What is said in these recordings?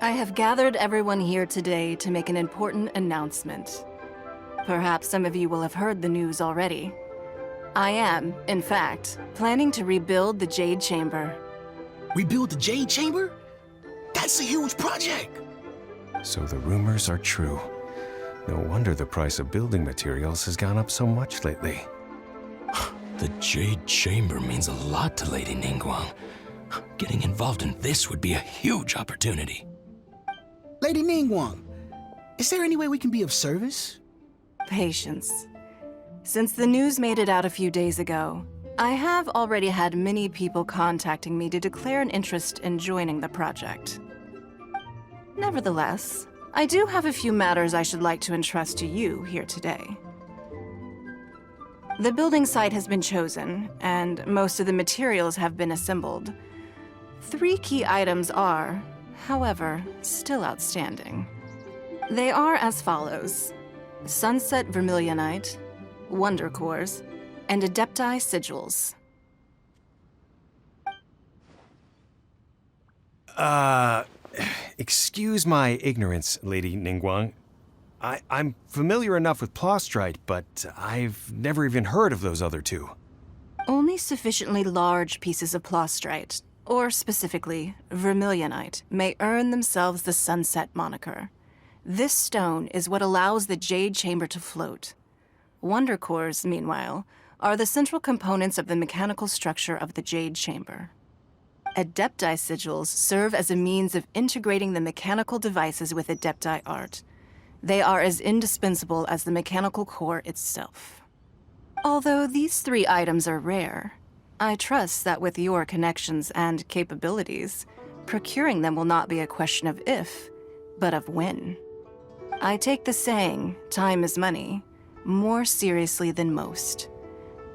I have gathered everyone here today to make an important announcement. Perhaps some of you will have heard the news already. I am, in fact, planning to rebuild the Jade Chamber. Rebuild the Jade Chamber? That's a huge project! So the rumors are true. No wonder the price of building materials has gone up so much lately. The Jade Chamber means a lot to Lady Ningguang. Getting involved in this would be a huge opportunity. Lady Ningguang, is there any way we can be of service? Patience. Since the news made it out a few days ago, I have already had many people contacting me to declare an interest in joining the project. Nevertheless, I do have a few matters I should like to entrust to you here today. The building site has been chosen, and most of the materials have been assembled. 3 key items are, however, still outstanding. They are as follows: Sunset Vermilionite, Wonder Cores, and Adepti Sigils. Excuse my ignorance, Lady Ningguang. I'm familiar enough with Plostrite, but I've never even heard of those other 2. Only sufficiently large pieces of Plostrite, or specifically Vermilionite, may earn themselves the Sunset moniker. This stone is what allows the Jade Chamber to float. Wonder Cores, meanwhile, are the central components of the mechanical structure of the Jade Chamber. Adepti Sigils serve as a means of integrating the mechanical devices with Adepti art. They are as indispensable as the mechanical core itself. Although these 3 items are rare, I trust that with your connections and capabilities, procuring them will not be a question of if, but of when. I take the saying, time is money, more seriously than most.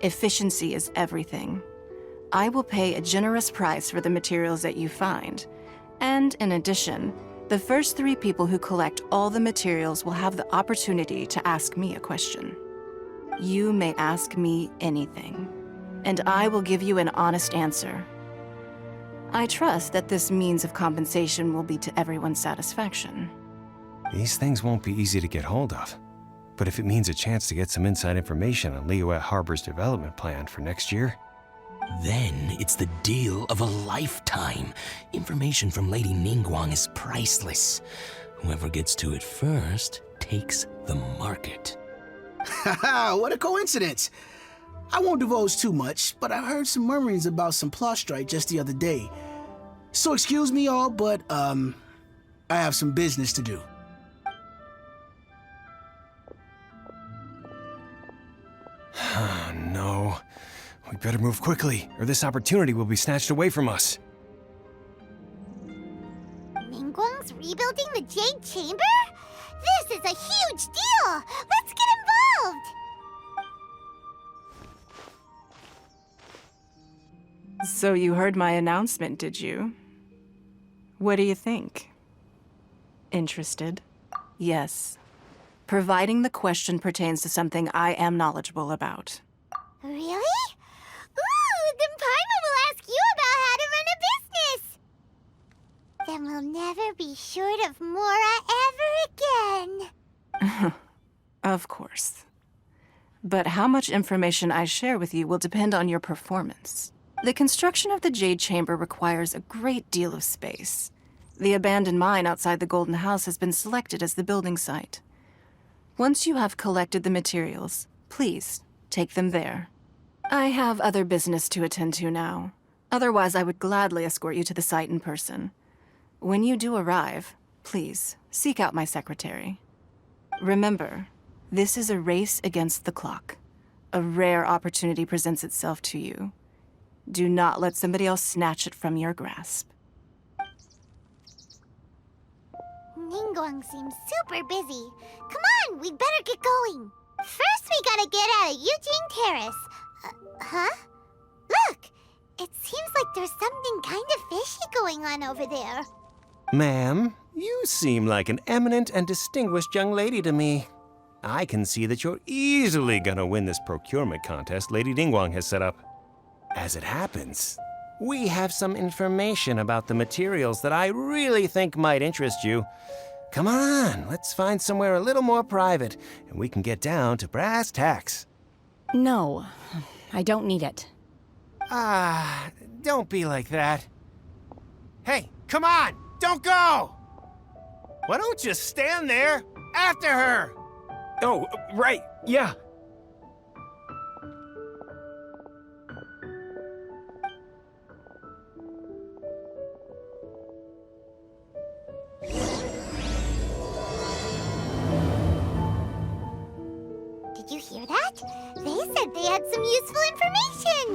Efficiency is everything. I will pay a generous price for the materials that you find, and in addition, the first 3 people who collect all the materials will have the opportunity to ask me a question. You may ask me anything, and I will give you an honest answer. I trust that this means of compensation will be to everyone's satisfaction. These things won't be easy to get hold of. But if it means a chance to get some inside information on Liyue Harbor's development plan for next year... Then it's the deal of a lifetime. Information from Lady Ningguang is priceless. Whoever gets to it first takes the market. Haha, what a coincidence! I won't divulge too much, but I heard some murmurings about some Plostrite just the other day. So excuse me all, but, I have some business to do. Oh, no. We better move quickly, or this opportunity will be snatched away from us. Ningguang's rebuilding the Jade Chamber? This is a huge deal! Let's get involved! So you heard my announcement, did you? What do you think? Interested? Yes. Providing the question pertains to something I am knowledgeable about. Really? Ooh, then Paimon will ask you about how to run a business! Then we'll never be short of Mora ever again. Of course. But how much information I share with you will depend on your performance. The construction of the Jade Chamber requires a great deal of space. The abandoned mine outside the Golden House has been selected as the building site. Once you have collected the materials, please take them there. I have other business to attend to now. Otherwise, I would gladly escort you to the site in person. When you do arrive, please seek out my secretary. Remember, this is a race against the clock. A rare opportunity presents itself to you. Do not let somebody else snatch it from your grasp. Ningguang seems super busy. Come on, we'd better get going. First, we gotta get out of Eugene Terrace. Huh? Look! It seems like there's something kind of fishy going on over there. Ma'am, you seem like an eminent and distinguished young lady to me. I can see that you're easily gonna win this procurement contest Lady Ningguang has set up. As it happens, We have some information about the materials that I really think might interest you. Come on, let's find somewhere a little more private, and we can get down to brass tacks. No, I don't need it. Don't be like that. Hey, come on! Don't go! Why don't you stand there after her? Oh, right, yeah. Did you hear that? They said they had some useful information.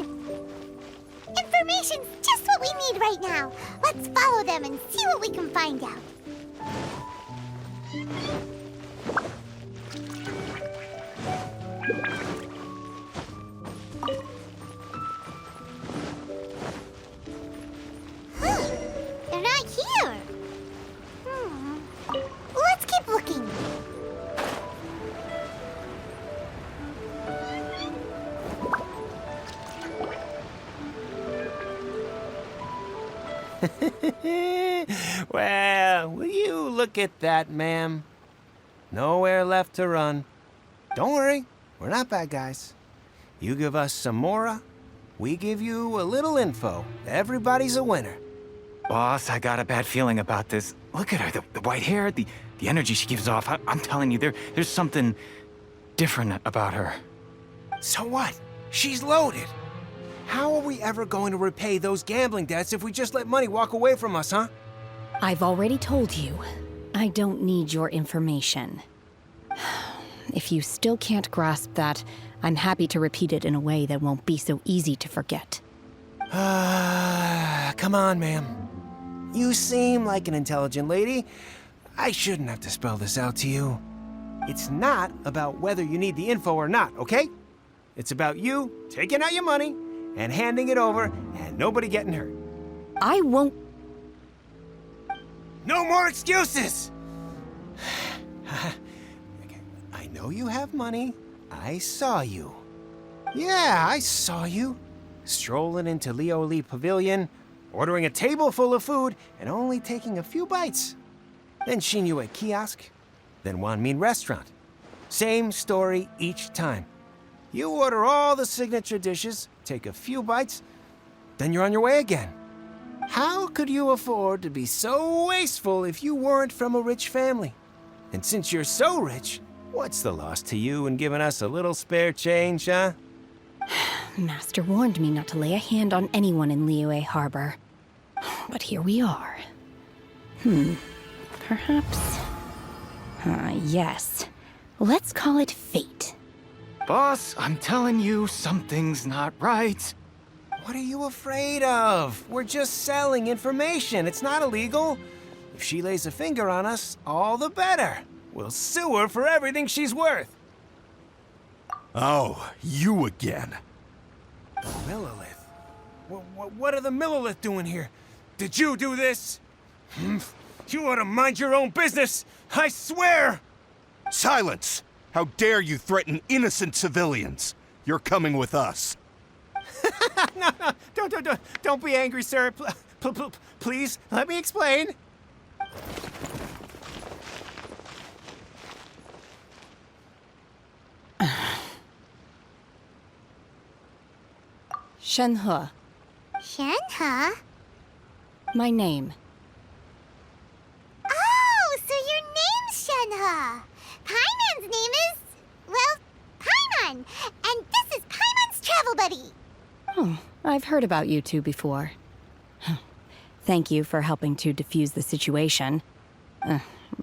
Information's just what we need right now. Let's follow them and see what we can find out. Huh, they're not here. Let's keep looking. Well, will you look at that, ma'am? Nowhere left to run. Don't worry, we're not bad guys. You give us some mora, we give you a little info. Everybody's a winner. Boss, I got a bad feeling about this. Look at her, the white hair, the energy she gives off. I'm telling you, there's something different about her. So what? She's loaded. How are we ever going to repay those gambling debts if we just let money walk away from us, huh? I've already told you, I don't need your information. If you still can't grasp that, I'm happy to repeat it in a way that won't be so easy to forget. Come on, ma'am. You seem like an intelligent lady. I shouldn't have to spell this out to you. It's not about whether you need the info or not, okay? It's about you taking out your money and handing it over and nobody getting hurt. I won't. No more excuses! I know you have money. I saw you. Yeah, I saw you. Strolling into Leo Lee Pavilion, ordering a table full of food, and only taking a few bites. Then Shinue Kiosk, then Wanmin Restaurant. Same story each time. You order all the signature dishes, take a few bites, then you're on your way again. How could you afford to be so wasteful if you weren't from a rich family? And since you're so rich, what's the loss to you in giving us a little spare change, huh? Master warned me not to lay a hand on anyone in Liyue Harbor. But here we are. Perhaps... yes. Let's call it fate. Boss, I'm telling you, something's not right. What are you afraid of? We're just selling information. It's not illegal. If she lays a finger on us, all the better. We'll sue her for everything she's worth. Oh, you again. Millilith? What are the Millilith doing here? Did you do this? You ought to mind your own business. I swear! Silence! How dare you threaten innocent civilians? You're coming with us. No, don't be angry, sir. Please, let me explain. Shenhe, Shenhe? my name. Oh, so your name's Shenhe. Paimon's name is, well, Paimon. And this is Paimon's travel buddy. Oh, I've heard about you two before. Thank you for helping to defuse the situation.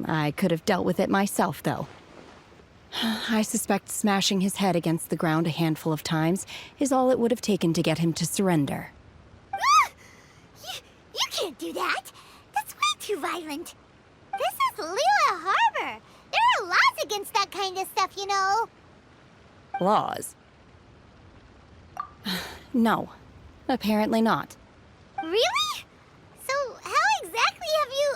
I could have dealt with it myself, though. I suspect smashing his head against the ground a handful of times is all it would have taken to get him to surrender. You can't do that. That's way too violent. This is Liyue Harbor. There are laws against that kind of stuff, you know. Laws? No, apparently not. Really? So how exactly have you...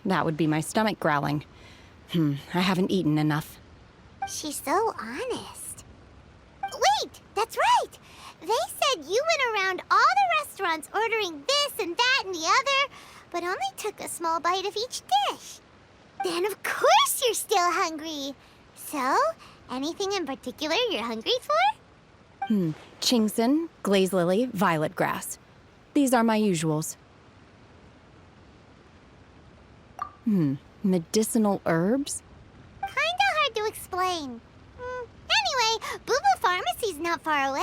That would be my stomach growling. I haven't eaten enough. She's so honest. That's right! They said you went around all the restaurants ordering this and that and the other, but only took a small bite of each dish. Then of course you're still hungry. So, anything in particular you're hungry for? Chingson, glaze lily, violet grass. These are my usuals. Medicinal herbs? Kinda hard to explain. Anyway, Boo Boo Pharmacy's not far away.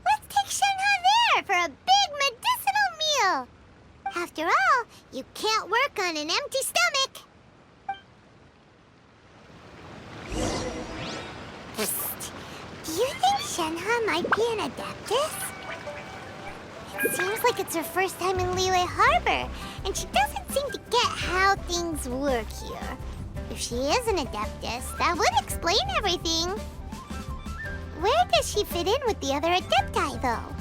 Let's take Shenhe there for a big medicinal meal. After all, you can't work on an empty stomach. Psst. Do you think Shenhe might be an Adeptus? It seems like it's her first time in Liyue Harbor, and she doesn't seem to get how things work here. If she is an Adeptus, that would explain everything. Where does she fit in with the other Adepti, though?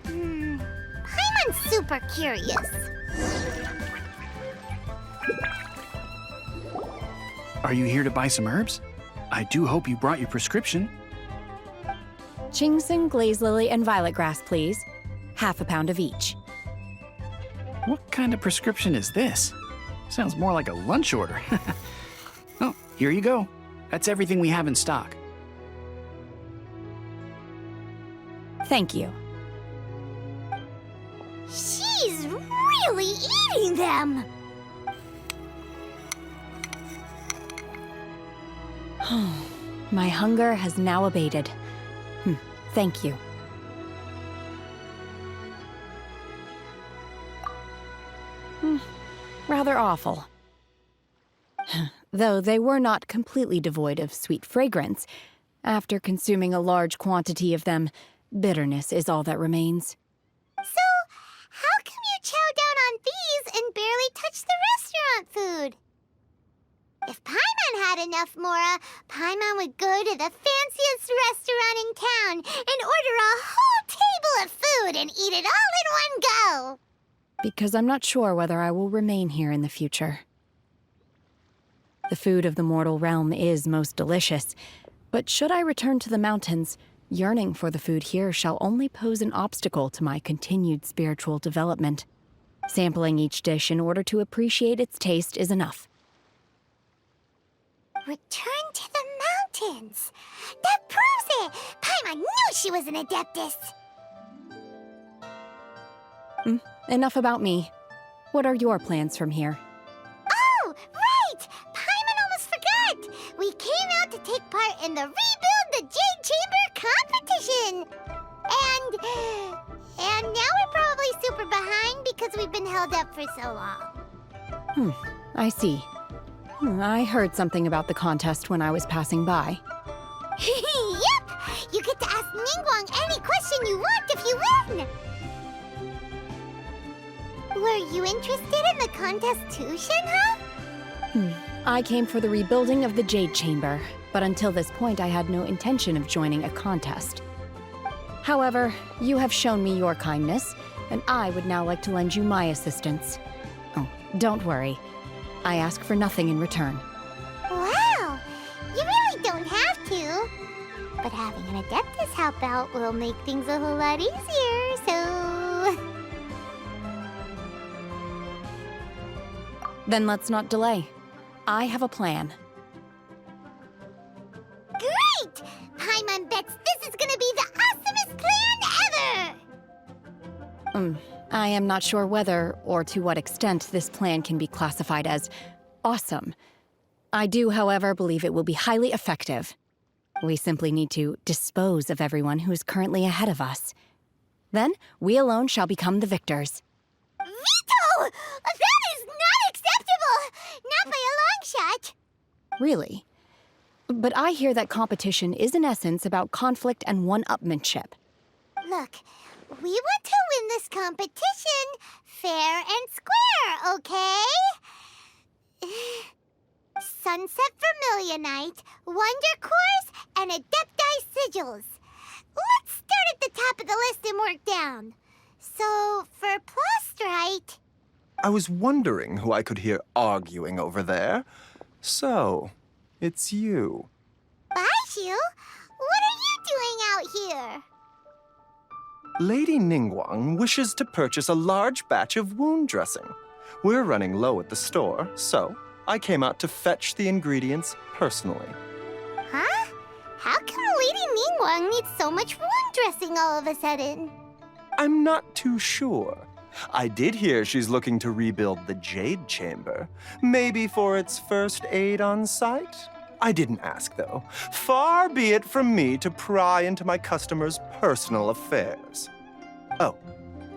Paimon's super curious. Are you here to buy some herbs? I do hope you brought your prescription. Chingson, glaze lily, and violet grass, please. Half a pound of each. What kind of prescription is this? Sounds more like a lunch order. Oh, here you go. That's everything we have in stock. Thank you. She's really eating them! My hunger has now abated. Thank you. Rather awful. Though they were not completely devoid of sweet fragrance, after consuming a large quantity of them, bitterness is all that remains. So, how come you chow down on these and barely touch the restaurant food? If Paimon had enough Mora, Paimon would go to the fanciest restaurant in town and order a whole table of food and eat it all in one go. Because I'm not sure whether I will remain here in the future. The food of the mortal realm is most delicious, but should I return to the mountains, yearning for the food here shall only pose an obstacle to my continued spiritual development. Sampling each dish in order to appreciate its taste is enough. Return to the mountains! That proves it! Paimon knew she was an Adeptus! Enough about me. What are your plans from here? Oh, right! Paimon almost forgot! We came out to take part in the Rebuild the Jade Chamber competition! And now we're probably super behind because we've been held up for so long. I see. I heard something about the contest when I was passing by. Yep! You get to ask Ningguang any question you want if you win! Were you interested in the contest too, Shenhe? I came for the rebuilding of the Jade Chamber, but until this point I had no intention of joining a contest. However, you have shown me your kindness, and I would now like to lend you my assistance. Oh, don't worry. I ask for nothing in return. Wow! You really don't have to. But having an Adeptus help out will make things a whole lot easier, so... Then let's not delay. I have a plan. Great! Paimon bets this is gonna be the awesomest plan ever! I am not sure whether or to what extent this plan can be classified as awesome. I do, however, believe it will be highly effective. We simply need to dispose of everyone who is currently ahead of us. Then, we alone shall become the victors. Veto! That is not acceptable! Not by a long shot! Really? But I hear that competition is in essence about conflict and one-upmanship. Look, we want to win this competition fair and square, okay? Sunset Vermilionite, Wonder Cores, and Adepti Sigils. Let's start at the top of the list and work down. So, for Plostrite... I was wondering who I could hear arguing over there. So, it's you. Baishu? What are you doing out here? Lady Ningguang wishes to purchase a large batch of wound dressing. We're running low at the store, so I came out to fetch the ingredients personally. Huh? How come Lady Ningguang needs so much wound dressing all of a sudden? I'm not too sure. I did hear she's looking to rebuild the Jade Chamber, maybe for its first aid on site? I didn't ask, though. Far be it from me to pry into my customers' personal affairs. Oh,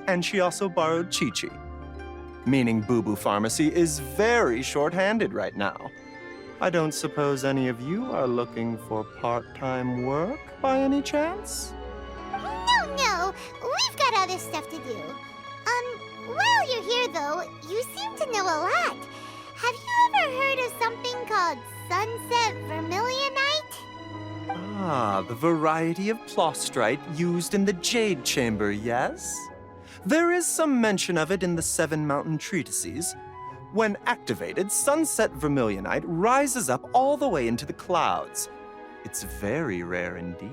and she also borrowed Chi-Chi, meaning Boo Boo Pharmacy is very short-handed right now. I don't suppose any of you are looking for part-time work by any chance? No, we've got other stuff to do. While you're here though, you seem to know a lot. Have you ever heard of something called Sunset Vermilionite? Ah, the variety of plostrite used in the Jade Chamber, yes? There is some mention of it in the Seven Mountain Treatises. When activated, Sunset Vermilionite rises up all the way into the clouds. It's very rare indeed.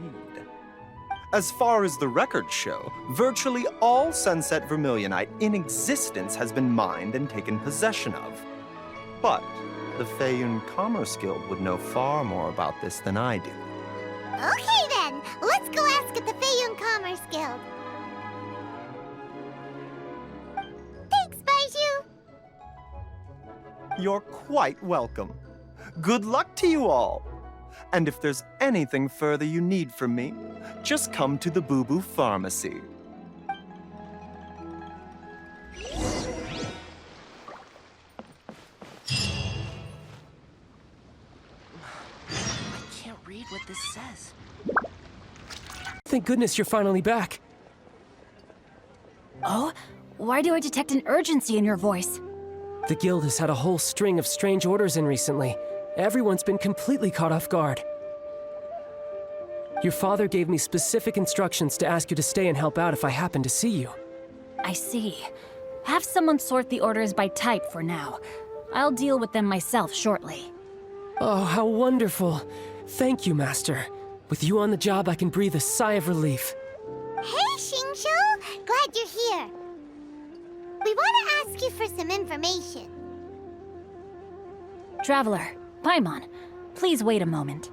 As far as the records show, virtually all Sunset Vermilionite in existence has been mined and taken possession of. But the Feiyun Commerce Guild would know far more about this than I do. Okay then, let's go ask at the Feiyun Commerce Guild. Thanks, Baiju. You're quite welcome. Good luck to you all. And if there's anything further you need from me, just come to the Boo Boo Pharmacy. I can't read what this says. Thank goodness you're finally back. Oh? Why do I detect an urgency in your voice? The guild has had a whole string of strange orders in recently. Everyone's been completely caught off guard. Your father gave me specific instructions to ask you to stay and help out if I happen to see you. I see. Have someone sort the orders by type for now. I'll deal with them myself shortly. Oh, how wonderful. Thank you, Master. With you on the job, I can breathe a sigh of relief. Hey, Xingqiu! Glad you're here. We want to ask you for some information. Traveler, Paimon, please wait a moment.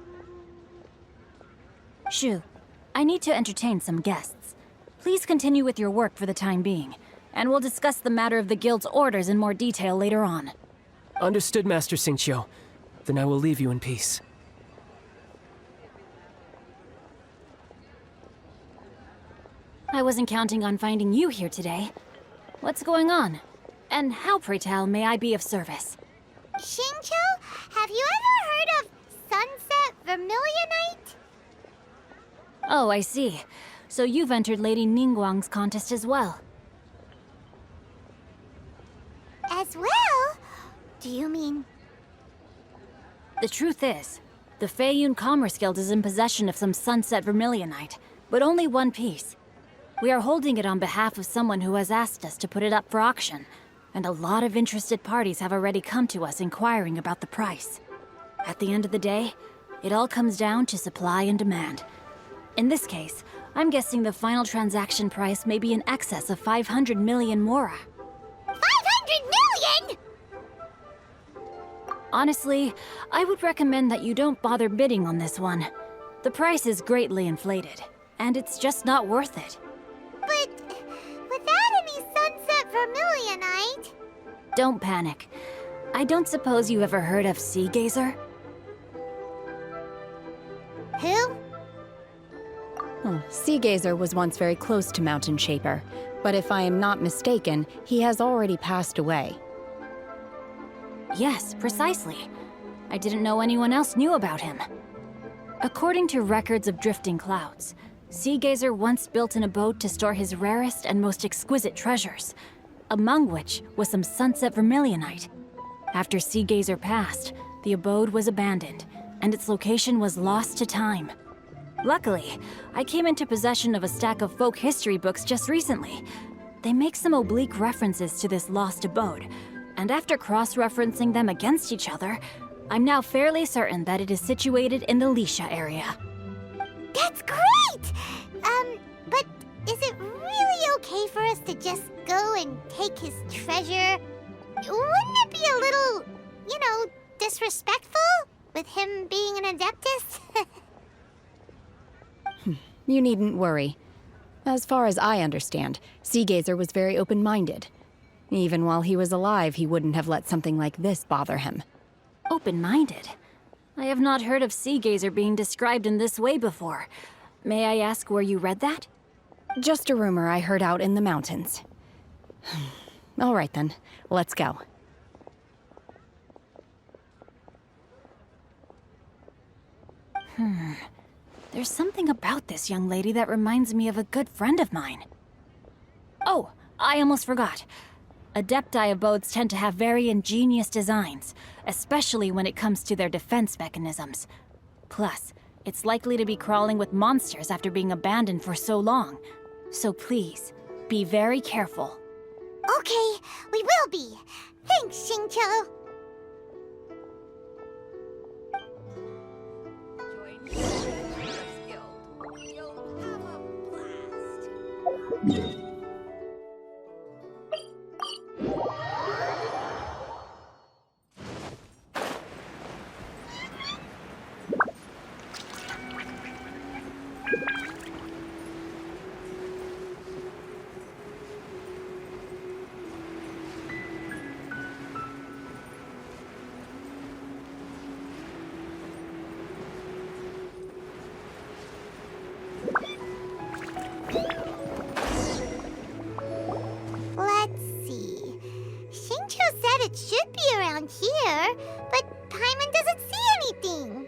Shu, I need to entertain some guests. Please continue with your work for the time being, and we'll discuss the matter of the guild's orders in more detail later on. Understood, Master Xingqiu. Then I will leave you in peace. I wasn't counting on finding you here today. What's going on? And how, pray tell, may I be of service? Xingqiu, have you ever heard of Sunset Vermilionite? Oh, I see. So you've entered Lady Ningguang's contest as well. As well? Do you mean... The truth is, the Feiyun Commerce Guild is in possession of some Sunset Vermilionite, but only one piece. We are holding it on behalf of someone who has asked us to put it up for auction, and a lot of interested parties have already come to us inquiring about the price. At the end of the day, it all comes down to supply and demand. In this case, I'm guessing the final transaction price may be in excess of 500 million mora. 500 million?! Honestly, I would recommend that you don't bother bidding on this one. The price is greatly inflated, and it's just not worth it. But without any Sunset Vermilionite... Don't panic. I don't suppose you ever heard of Sea Gazer? Who? Oh, Sea Gazer was once very close to Mountain Shaper, but if I am not mistaken, he has already passed away. Yes, precisely. I didn't know anyone else knew about him. According to records of drifting clouds, Sea Gazer once built an abode to store his rarest and most exquisite treasures, among which was some Sunset Vermilionite. After Sea Gazer passed, the abode was abandoned, and its location was lost to time. Luckily, I came into possession of a stack of folk history books just recently. They make some oblique references to this lost abode, and after cross-referencing them against each other, I'm now fairly certain that it is situated in the Lisha area. That's great! But is it really okay for us to just go and take his treasure? Wouldn't it be a little, disrespectful with him being an Adeptus? You needn't worry. As far as I understand, Seagazer was very open-minded. Even while he was alive, he wouldn't have let something like this bother him. Open-minded? I have not heard of Seagazer being described in this way before. May I ask where you read that? Just a rumor I heard out in the mountains. All right then, let's go. There's something about this young lady that reminds me of a good friend of mine. Oh, I almost forgot. Adepti abodes tend to have very ingenious designs, especially when it comes to their defense mechanisms. Plus, it's likely to be crawling with monsters after being abandoned for so long. So please, be very careful. Okay, we will be. Thanks, Xingqiu. It should be around here, but Paimon doesn't see anything.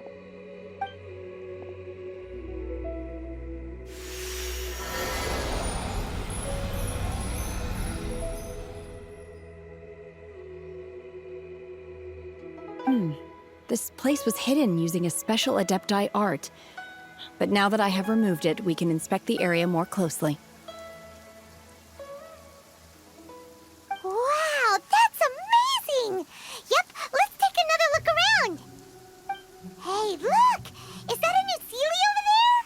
This place was hidden using a special Adepti art. But now that I have removed it, we can inspect the area more closely. Wow, that's amazing! Yep, let's take another look around. Hey, look! Is that a new Sealy over there?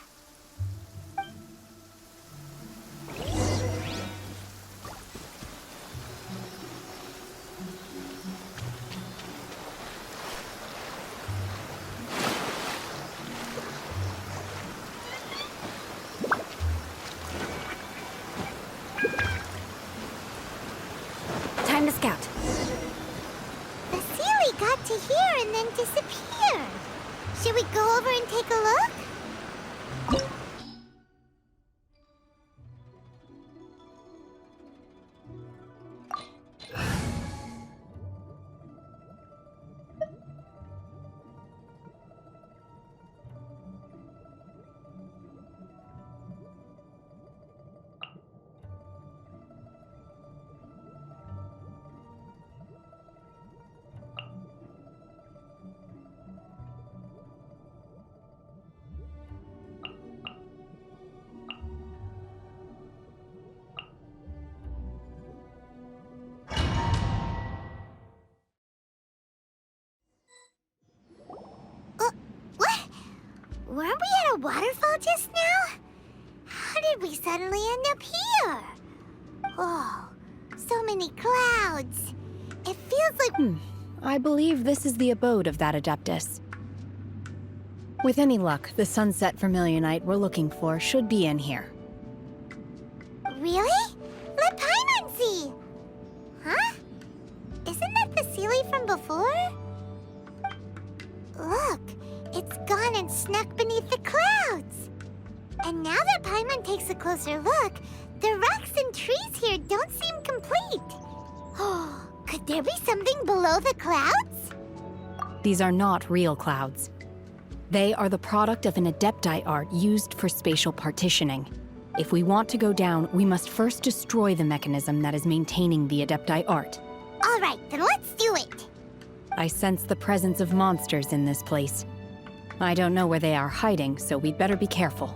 Time to scout. The Sealy got to here and then disappeared. Should we go over and take a look? Weren't we at a waterfall just now? How did we suddenly end up here? Oh, so many clouds. It feels like... I believe this is the abode of that Adeptus. With any luck, the sunset vermilionite we're looking for should be in here. Really? Let Paimon see! Huh? Isn't that the Sealy from before? Look, it's gone and snuck beneath the clouds. And now that Paimon takes a closer look, the rocks and trees here don't seem complete. Oh, could there be something below the clouds? These are not real clouds. They are the product of an Adepti art used for spatial partitioning. If we want to go down, we must first destroy the mechanism that is maintaining the Adepti art. All right, then let's do it. I sense the presence of monsters in this place. I don't know where they are hiding, so we'd better be careful.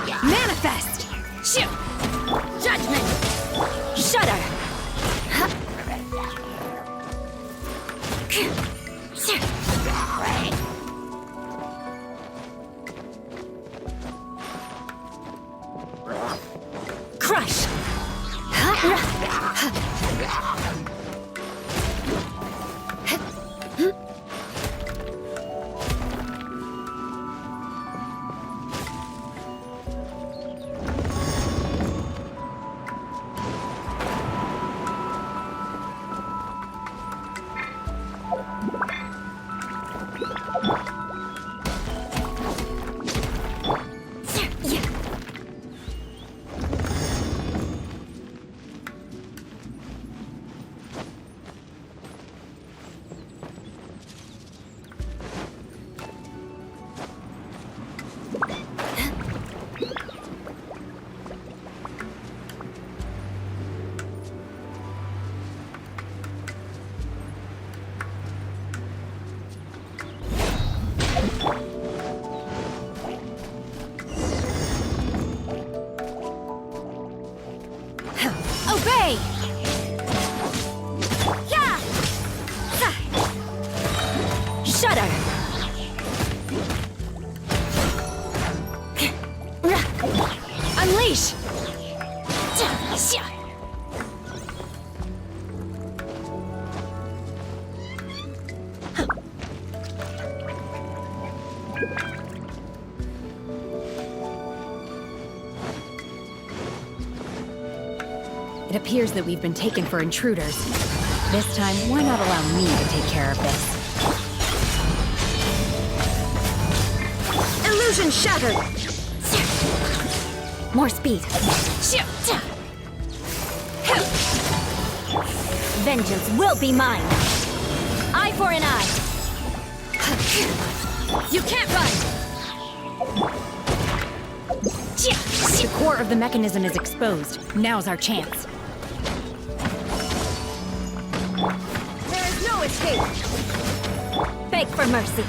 Manifest! Shoot! Judgment! Shudder! Crush! Obey! Yeah! Shudder! Unleash! It appears that we've been taken for intruders. This time, why not allow me to take care of this? Illusion shattered! More speed. Vengeance will be mine! Eye for an eye! You can't run! The core of the mechanism is exposed. Now's our chance. There is no escape! Beg for mercy.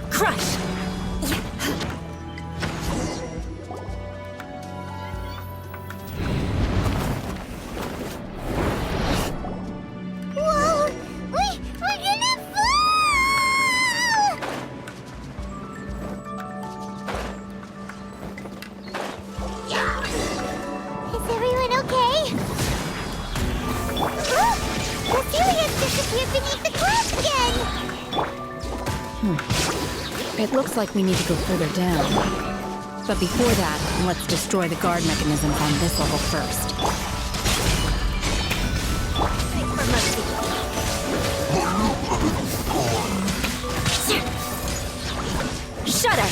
Crush! Whoa! We're gonna fall! Is everyone okay? The Celia's disappeared beneath the clouds again! It looks like we need to go further down. But before that, let's destroy the guard mechanisms on this level first. Beg for mercy. Shudder!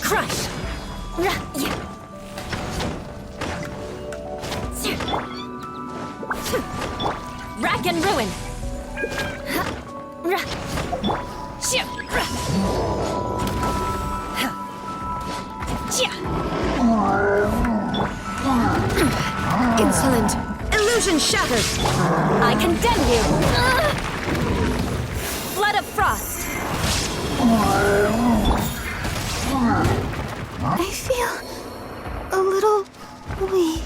Crush! Rack and ruin! Insolent! Illusion shattered! I condemn you! Flood of frost! I feel a little weak.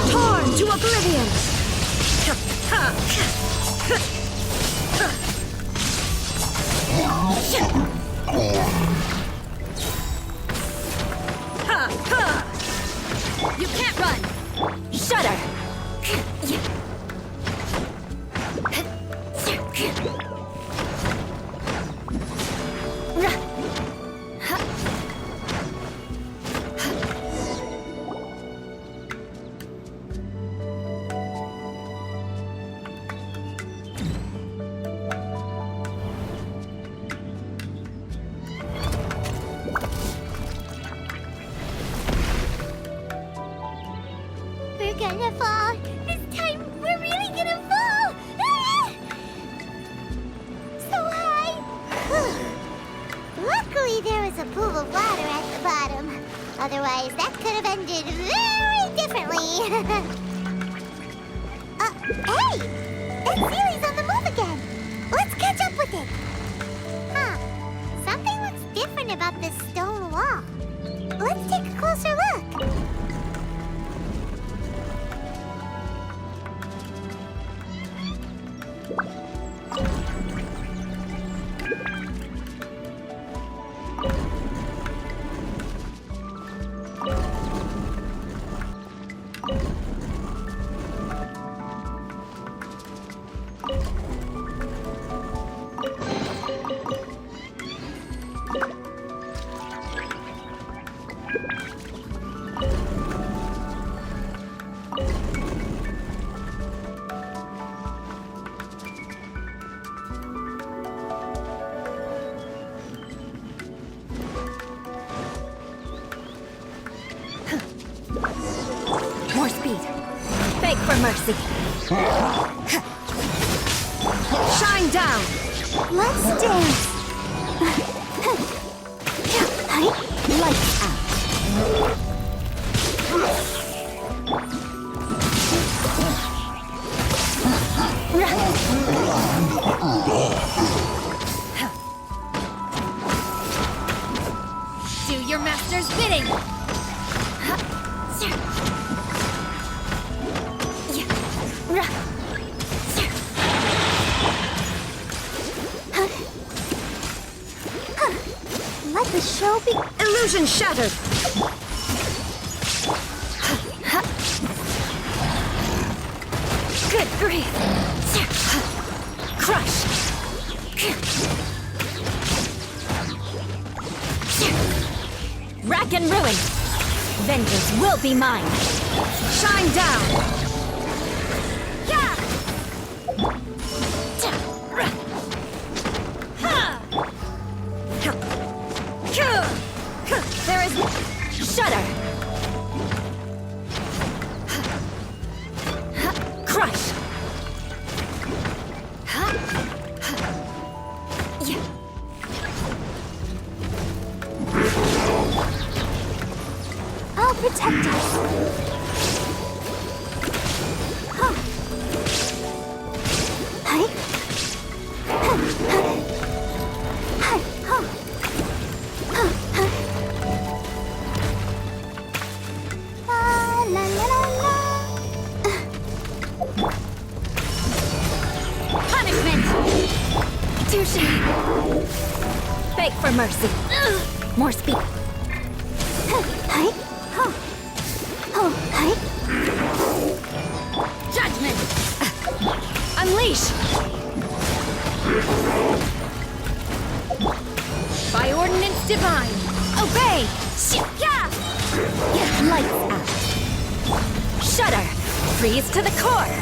Torn to oblivion! You can't run! Shudder! we're gonna fall. This time, we're really gonna fall. Ah! So high. Luckily, there was a pool of water at the bottom. Otherwise, that could have ended very differently. Hey! That Sealy's on the move again. Let's catch up with it. Huh. Something looks different about this stone wall. Let's take a closer look. More speed. Beg for mercy. Shine down. Let's dance. Lights out. Do your master's bidding. Let the show be. Illusion shattered. Good grief. Crush. Rack and ruin. Vengeance will be mine. Shine down. Yeah. There is shudder. Crush. I'll protect us. Huh. Hey. La la la la. Punishment. Touche. Beg for mercy. More speed. Hey. Huh. Oh, hey. Judgment. Unleash. By ordinance divine. Obey. Yeah. Lights out. Shudder. Freeze to the core.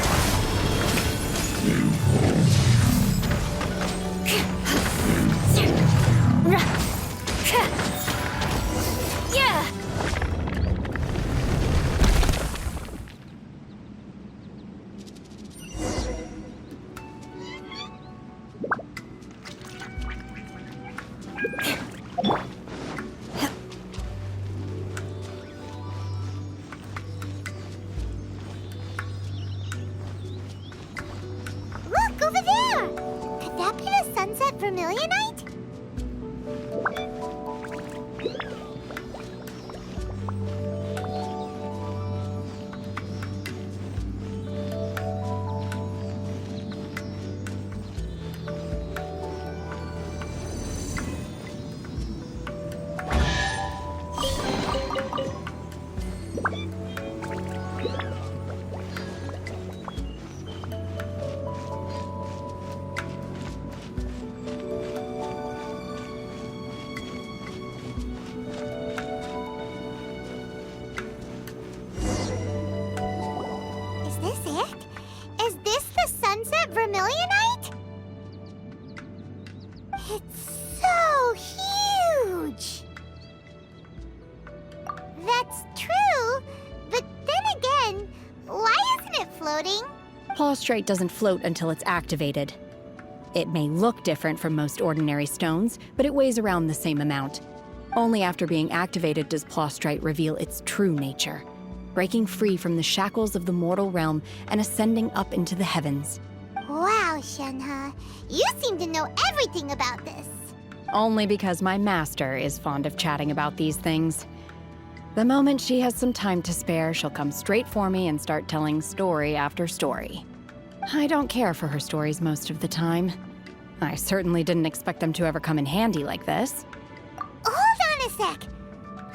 Yeah. Look, over there! Could that be the sunset vermilionite? floating? Plaustrite doesn't float until it's activated. It may look different from most ordinary stones, but it weighs around the same amount. Only after being activated does Plaustrite reveal its true nature, breaking free from the shackles of the mortal realm and ascending up into the heavens. Wow, Shenhe. You seem to know everything about this. Only because my master is fond of chatting about these things. The moment she has some time to spare, she'll come straight for me and start telling story after story. I don't care for her stories most of the time. I certainly didn't expect them to ever come in handy like this. Hold on a sec.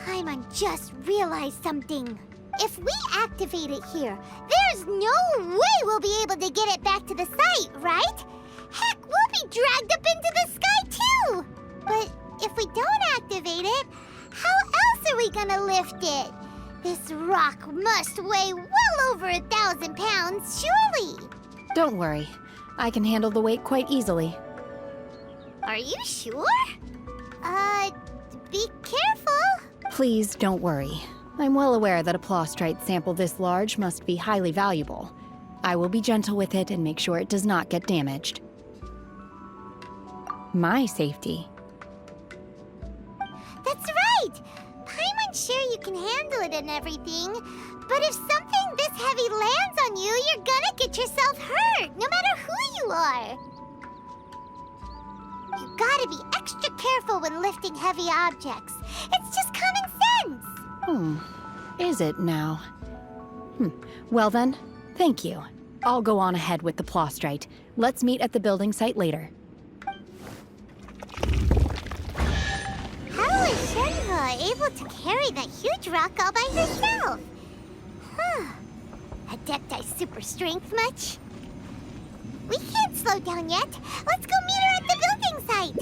Paimon just realized something. If we activate it here, there's no way we'll be able to get it back to the site, right? Heck, we'll be dragged up into the sky too! But if we don't activate it, how else are we gonna lift it? This rock must weigh well over 1,000 pounds, surely! Don't worry. I can handle the weight quite easily. Are you sure? Be careful. Please don't worry. I'm well aware that a Plaustrite sample this large must be highly valuable. I will be gentle with it and make sure it does not get damaged. My safety. That's right! Paimon's sure you can handle it and everything, but if something this heavy lands on you, you're gonna get yourself hurt, no matter who you are. You gotta be extra careful when lifting heavy objects. It's just common sense. Is it now? Well then, thank you. I'll go on ahead with the Plaustrite. Let's meet at the building site later. How is Shenhe able to carry that huge rock all by herself? Adepti super strength much? We can't slow down yet. Let's go meet her at the building site.